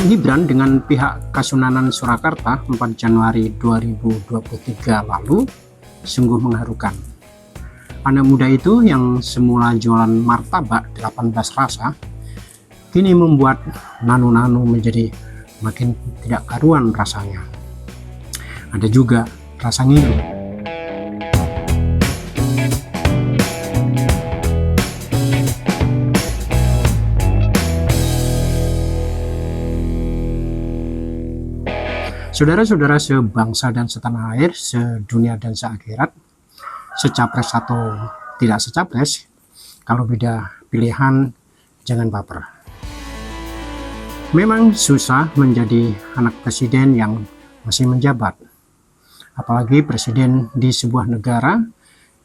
Gibran dengan pihak Kasunanan Surakarta 4 Januari 2023 lalu sungguh mengharukan. Anak muda itu yang semula jualan martabak 18 rasa, kini membuat nano-nano menjadi makin tidak karuan rasanya. Ada juga rasa ngilu. Saudara-saudara sebangsa dan setanah air, sedunia dan seakhirat, secapres atau tidak secapres, kalau beda pilihan jangan baper. Memang susah menjadi anak presiden yang masih menjabat, apalagi presiden di sebuah negara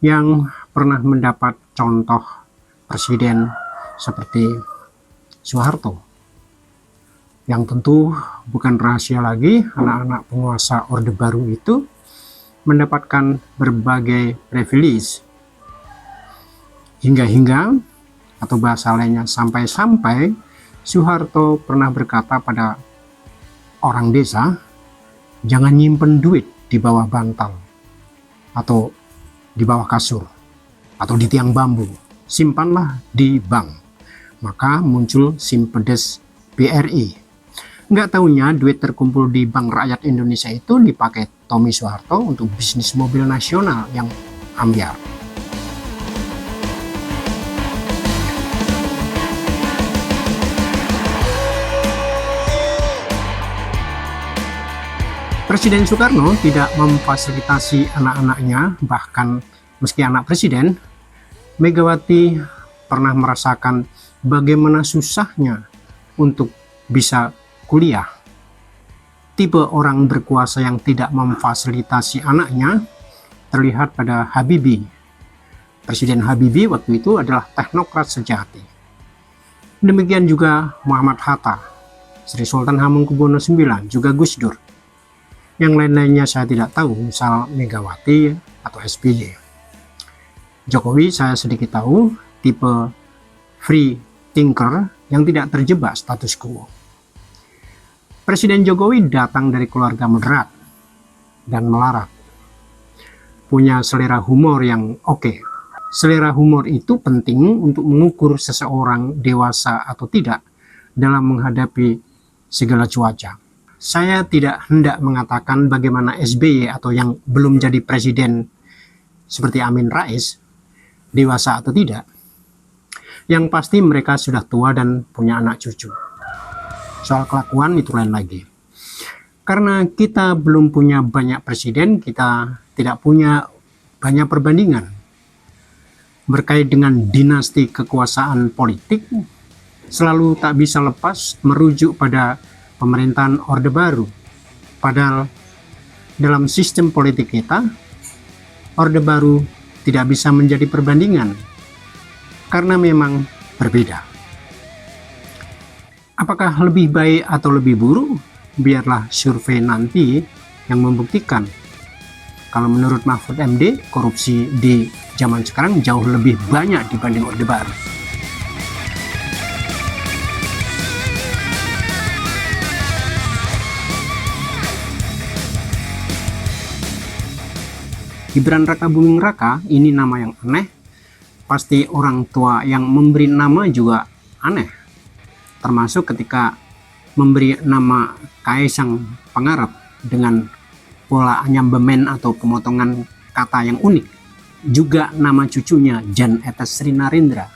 yang pernah mendapat contoh presiden seperti Soeharto. Yang tentu bukan rahasia lagi, anak-anak penguasa Orde Baru itu mendapatkan berbagai privilege. Hingga atau bahasa lainnya sampai-sampai Soeharto pernah berkata pada orang desa, jangan nyimpen duit di bawah bantal atau di bawah kasur atau di tiang bambu, simpanlah di bank. Maka muncul Simpedes BRI. Nggak taunya duit terkumpul di Bank Rakyat Indonesia itu dipakai Tommy Soeharto untuk bisnis mobil nasional yang ambyar. Presiden Soekarno tidak memfasilitasi anak-anaknya, bahkan meski anak presiden, Megawati pernah merasakan bagaimana susahnya untuk bisa kuliah. Tipe orang berkuasa yang tidak memfasilitasi anaknya terlihat pada Habibie. Presiden Habibie waktu itu adalah teknokrat sejati. Demikian juga Muhammad Hatta, Sri Sultan Hamengkubuwono IX, juga Gus Dur. Yang lain-lainnya saya tidak tahu, misal Megawati atau SBY. Jokowi saya sedikit tahu, tipe free thinker yang tidak terjebak status quo. Presiden Jokowi datang dari keluarga moderat dan melarat. Punya selera humor yang oke. Selera humor itu penting untuk mengukur seseorang dewasa atau tidak dalam menghadapi segala cuaca. Saya tidak hendak mengatakan bagaimana SBY atau yang belum jadi presiden seperti Amin Rais dewasa atau tidak. Yang pasti mereka sudah tua dan punya anak cucu. Soal kelakuan itu lain lagi. Karena kita belum punya banyak presiden, kita tidak punya banyak perbandingan. Berkait dengan dinasti kekuasaan politik, selalu tak bisa lepas merujuk pada pemerintahan Orde Baru. Padahal dalam sistem politik kita, Orde Baru tidak bisa menjadi perbandingan karena memang berbeda. Apakah lebih baik atau lebih buruk? Biarlah survei nanti yang membuktikan. Kalau menurut Mahfud MD, korupsi di zaman sekarang jauh lebih banyak dibanding Orde Baru. Gibran Raka Buming Raka, ini nama yang aneh. Pasti orang tua yang memberi nama juga aneh. Termasuk ketika memberi nama Kaisang Pangarep dengan pola nyambemen atau pemotongan kata yang unik. Juga nama cucunya Jan Etes Sri Narendra.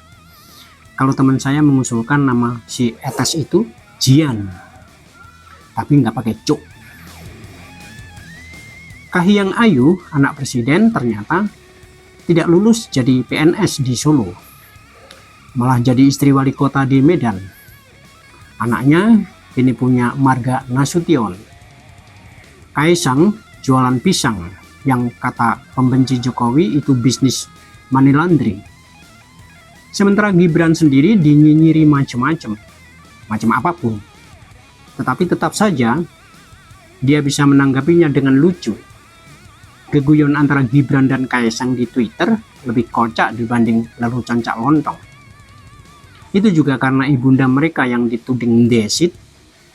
Kalau teman saya mengusulkan nama si Etes itu Jian, tapi nggak pakai cuk. Kahiyang Ayu, anak presiden, ternyata tidak lulus jadi PNS di Solo, malah jadi istri wali kota di Medan. Anaknya kini punya marga Nasution. Kaisang jualan pisang yang kata pembenci Jokowi itu bisnis money laundry. Sementara Gibran sendiri dinyinyiri macam apapun. Tetapi tetap saja dia bisa menanggapinya dengan lucu. Geguyon antara Gibran dan Kaisang di Twitter lebih kocak dibanding lelucon Cak Lontong. Itu juga karena ibunda mereka yang dituding desit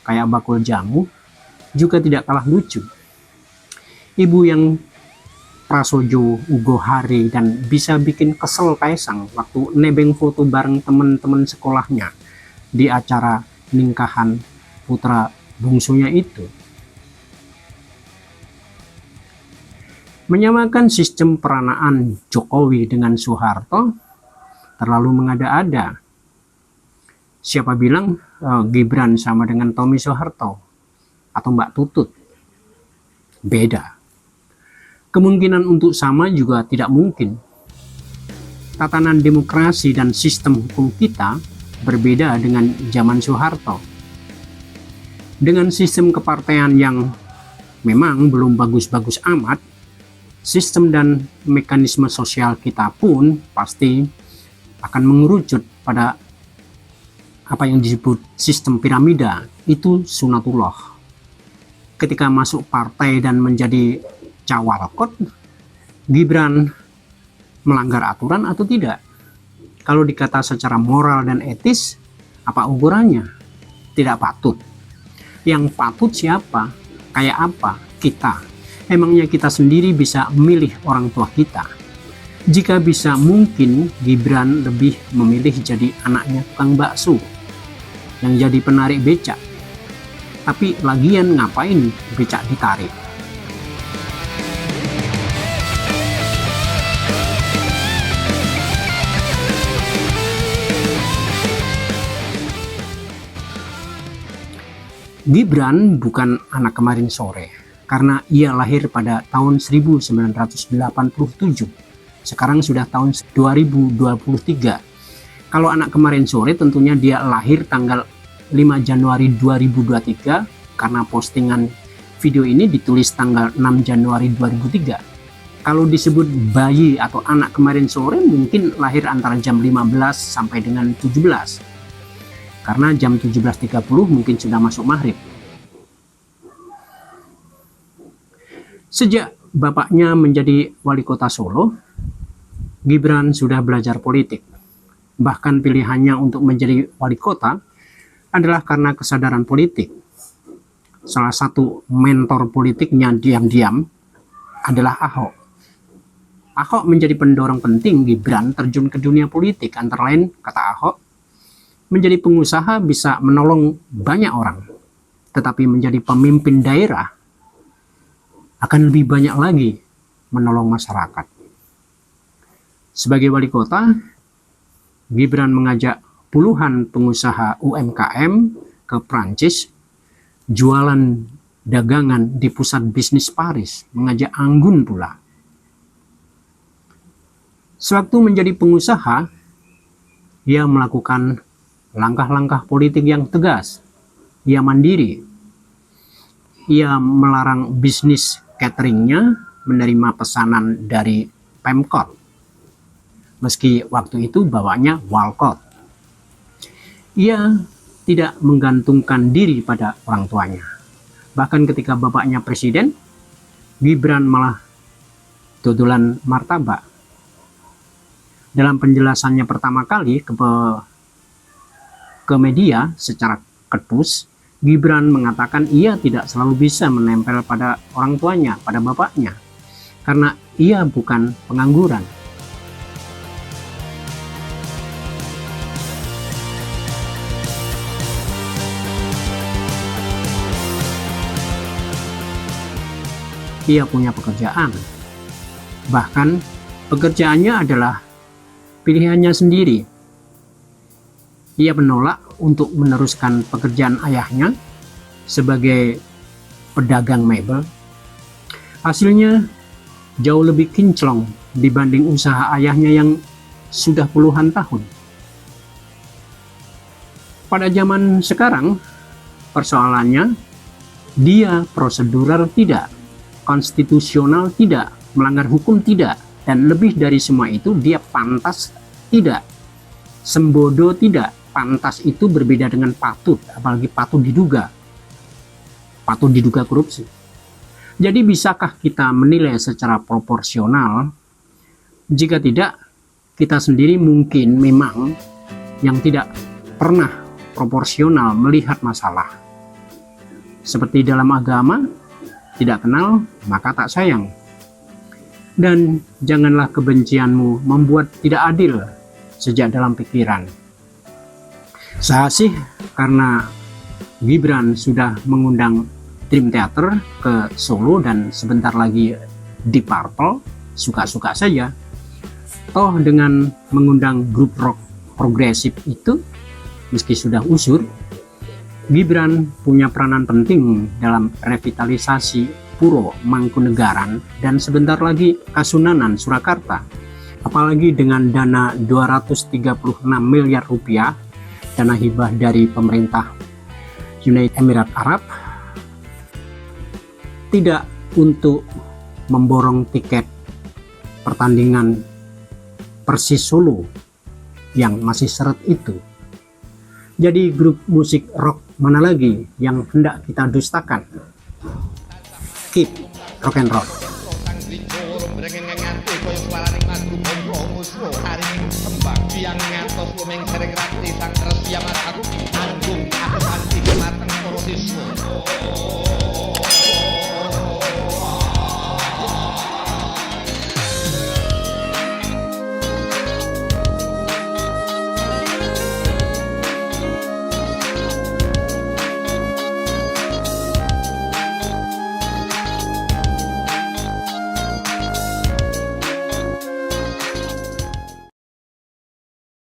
kayak bakul jamu juga tidak kalah lucu. Ibu yang prasojo ugo hari dan bisa bikin kesel Kaisang waktu nebeng foto bareng teman-teman sekolahnya di acara ningkahan putra bungsunya itu. Menyamakan sistem peranaan Jokowi dengan Soeharto terlalu mengada-ada. Siapa bilang Gibran sama dengan Tommy Soeharto atau Mbak Tutut? Beda. Kemungkinan untuk sama juga tidak mungkin. Tatanan demokrasi dan sistem hukum kita berbeda dengan zaman Soeharto. Dengan sistem kepartean yang memang belum bagus-bagus amat, sistem dan mekanisme sosial kita pun pasti akan mengerucut pada apa yang disebut sistem piramida, itu sunatullah. Ketika masuk partai dan menjadi cawalkot, Gibran melanggar aturan atau tidak? Kalau dikata secara moral dan etis, apa ukurannya? Tidak patut. Yang patut siapa? Kayak apa? Kita. Emangnya kita sendiri bisa memilih orang tua kita? Jika bisa, mungkin Gibran lebih memilih jadi anaknya tukang bakso yang jadi penarik becak. Tapi lagian ngapain becak ditarik? Gibran bukan anak kemarin sore, karena ia lahir pada tahun 1987. Sekarang sudah tahun 2023. Kalau anak kemarin sore tentunya dia lahir tanggal 5 Januari 2023, karena postingan video ini ditulis tanggal 6 Januari 2003. Kalau disebut bayi atau anak kemarin sore mungkin lahir antara jam 15 sampai dengan 17. Karena jam 17.30 mungkin sudah masuk maghrib. Sejak bapaknya menjadi wali kota Solo, Gibran sudah belajar politik. Bahkan pilihannya untuk menjadi wali kota adalah karena kesadaran politik. Salah satu mentor politiknya diam-diam adalah Ahok. Ahok menjadi pendorong penting Gibran terjun ke dunia politik. Antara lain, kata Ahok, menjadi pengusaha bisa menolong banyak orang, tetapi menjadi pemimpin daerah akan lebih banyak lagi menolong masyarakat. Sebagai wali kota, Gibran mengajak puluhan pengusaha UMKM ke Prancis, jualan dagangan di pusat bisnis Paris, mengajak anggun pula. Sewaktu menjadi pengusaha, ia melakukan langkah-langkah politik yang tegas. Ia mandiri. Ia melarang bisnis cateringnya menerima pesanan dari Pemkot. Meski waktu itu bawanya walkot. Ia tidak menggantungkan diri pada orang tuanya. Bahkan ketika bapaknya presiden, Gibran malah dodolan martabak. Dalam penjelasannya pertama kali ke media secara kedus, Gibran mengatakan ia tidak selalu bisa menempel pada orang tuanya, pada bapaknya, karena ia bukan pengangguran. Ia punya pekerjaan, bahkan pekerjaannya adalah pilihannya sendiri. Ia menolak untuk meneruskan pekerjaan ayahnya sebagai pedagang mebel. Hasilnya jauh lebih kinclong dibanding usaha ayahnya yang sudah puluhan tahun. Pada zaman sekarang, persoalannya dia prosedural tidak, konstitusional tidak, melanggar hukum tidak, dan lebih dari semua itu dia pantas tidak, sembodo tidak. Pantas itu berbeda dengan patut, apalagi patut diduga korupsi. Jadi bisakah kita menilai secara proporsional? Jika tidak, kita sendiri mungkin memang yang tidak pernah proporsional melihat masalah. Seperti dalam agama, tidak kenal maka tak sayang. Dan janganlah kebencianmu membuat tidak adil sejak dalam pikiran. Saya sih karena Gibran sudah mengundang Dream Theater ke Solo dan sebentar lagi di Purple, suka-suka saja. Toh dengan mengundang grup rock progresif itu, meski sudah usur, Gibran punya peranan penting dalam revitalisasi Puro Mangkunegaran dan sebentar lagi Kasunanan Surakarta. Apalagi dengan dana 236 miliar rupiah, dana hibah dari pemerintah United Emirat Arab, tidak untuk memborong tiket pertandingan Persis Solo yang masih seret itu. Jadi grup musik rock mana lagi yang hendak kita dustakan? Keep rock and roll. Yang ngantos lumeng sering rati sang resya mataku anggung aku anti mateng porosisme